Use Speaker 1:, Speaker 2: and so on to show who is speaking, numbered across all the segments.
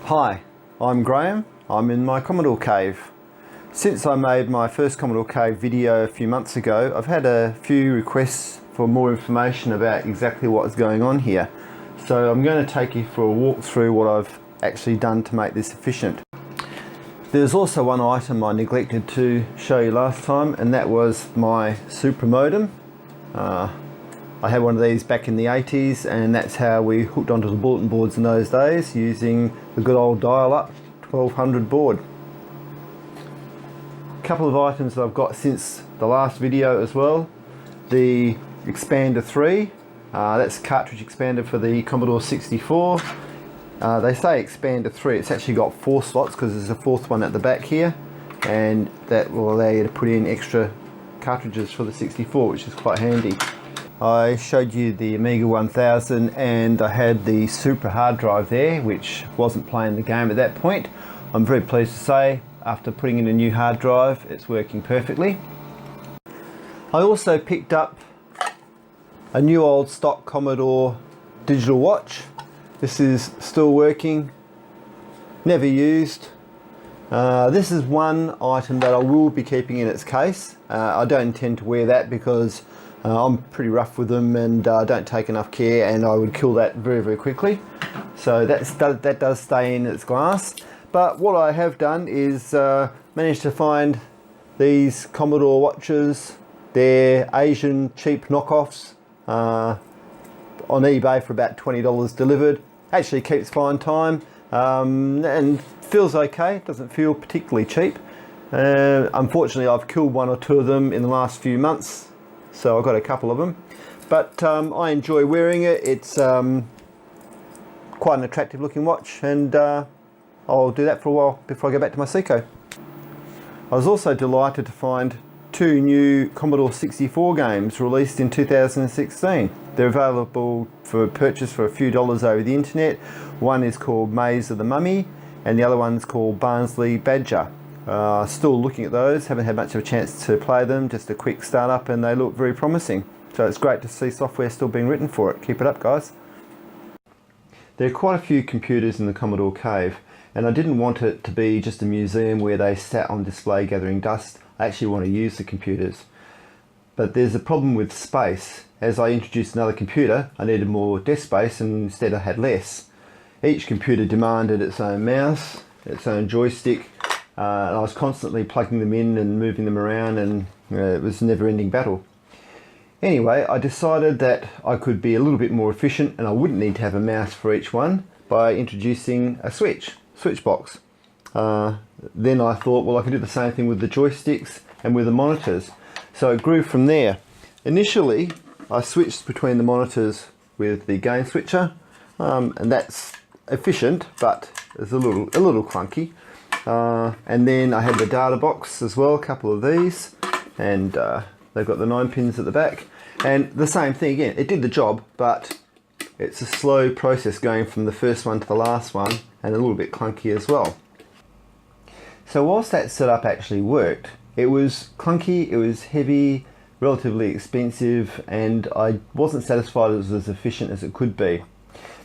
Speaker 1: Hi, I'm Graham. I'm in my Commodore Cave. Since I made my first Commodore Cave video a few months ago, I've had a few requests for more information about exactly what's going on here. So I'm going to take you for a walk through what I've actually done to make this efficient. There's also one item I neglected to show you last time, and that was my super modem. I had one of these back in the 80s, and that's how we hooked onto the bulletin boards in those days, using the good old dial-up 1200 board. A couple of items that I've got since the last video as well. The Expander 3, that's a cartridge expander for the Commodore 64. They say Expander 3, it's actually got 4 slots because there's a 4th one at the back here, and that will allow you to put in extra cartridges for the 64, which is quite handy. I showed you the Amiga 1000 and I had the super hard drive there, which wasn't playing the game at that point. I'm very pleased to say, after putting in a new hard drive, it's working perfectly. I also picked up a new old stock Commodore digital watch. This is still working, never used. This is one item that I will be keeping in its case. I don't intend to wear that because I'm pretty rough with them and don't take enough care, and I would kill that very quickly. So that does stay in its glass. But what I have done is managed to find these Commodore watches. They're Asian cheap knockoffs on eBay for about $20 delivered. Actually keeps fine time and feels okay. It doesn't feel particularly cheap. Unfortunately, I've killed one or two of them in the last few months, so I've got a couple of them. But I enjoy wearing it. It's quite an attractive looking watch, and I'll do that for a while before I go back to my Seiko. I was also delighted to find 2 new Commodore 64 games released in 2016. They're available for purchase for a few dollars over the internet. One is called Maze of the Mummy, and the other one's called Barnsley Badger. Still looking at those, haven't had much of a chance to play them, just a quick start up, and they look very promising. So it's great to see software still being written for it. Keep it up, guys. There are quite a few computers in the Commodore Cave, and I didn't want it to be just a museum where they sat on display gathering dust. I actually want to use the computers. But there's a problem with space. As I introduced another computer, I needed more desk space, and instead I had less. Each computer demanded its own mouse, its own joystick, and I was constantly plugging them in and moving them around, and it was a never-ending battle. Anyway, I decided that I could be a little bit more efficient and I wouldn't need to have a mouse for each one by introducing a switch box. Then I thought, well, I could do the same thing with the joysticks and with the monitors. So it grew from there. Initially, I switched between the monitors with the gain switcher, and that's efficient, but it's a little clunky. And then I had the data box as well, a couple of these, and they've got the 9 pins at the back. And the same thing again, it did the job, but it's a slow process going from the first one to the last one, and a little bit clunky as well. So whilst that setup actually worked, it was clunky, it was heavy, relatively expensive, and I wasn't satisfied it was as efficient as it could be.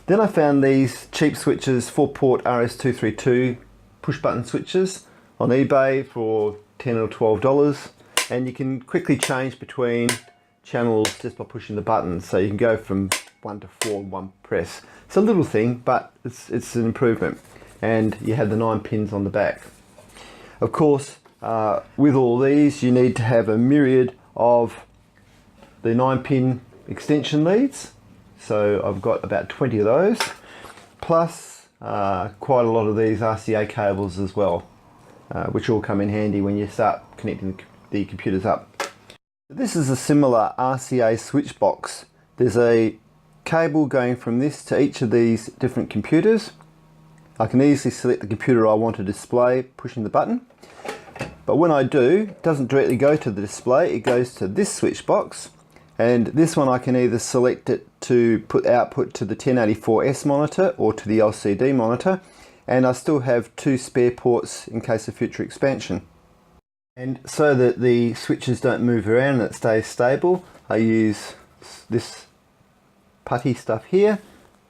Speaker 1: Then I found these cheap switches, 4-port RS-232 push button switches on eBay for $10 or $12, and you can quickly change between channels just by pushing the buttons, so you can go from 1 to 4 in one press. It's a little thing, but it's an improvement, and you have the 9 pins on the back. Of course, with all these you need to have a myriad of the 9-pin extension leads, so I've got about 20 of those, plus quite a lot of these RCA cables as well, which all come in handy when you start connecting the computers up. This is a similar RCA switch box. There's a cable going from this to each of these different computers. I can easily select the computer I want to display pushing the button, but when I do, it doesn't directly go to the display, it goes to this switch box, and this one I can either select it to put output to the 1084S monitor or to the LCD monitor, and I still have 2 spare ports in case of future expansion. And so that the switches don't move around and it stays stable, I use this putty stuff here,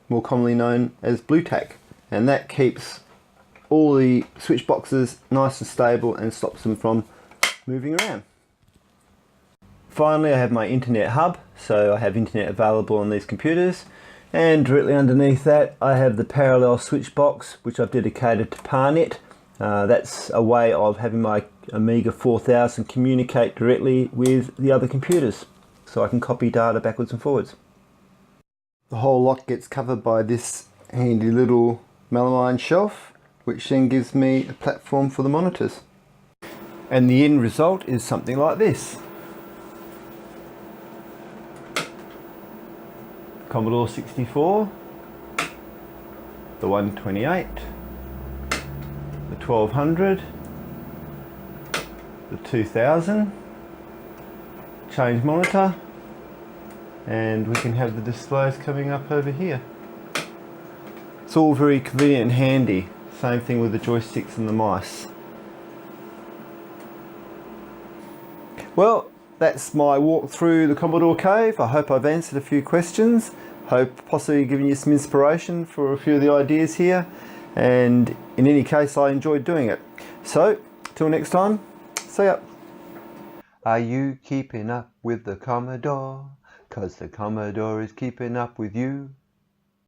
Speaker 1: more commonly known as blue tack, and that keeps all the switch boxes nice and stable and stops them from moving around. Finally, I have my internet hub, so I have internet available on these computers, and directly underneath that I have the parallel switch box which I've dedicated to PARNet. That's a way of having my Amiga 4000 communicate directly with the other computers, so I can copy data backwards and forwards. The whole lot gets covered by this handy little melamine shelf, which then gives me a platform for the monitors. And the end result is something like this. Commodore 64, the 128, the 1200, the 2000, change monitor, and we can have the displays coming up over here. It's all very convenient and handy. Same thing with the joysticks and the mice. Well, that's my walk through the Commodore Cave. I hope I've answered a few questions. Hope possibly given you some inspiration for a few of the ideas here. And in any case, I enjoyed doing it. So, till next time, see ya. Are you keeping up with the Commodore? 'Cause the Commodore is keeping up with you.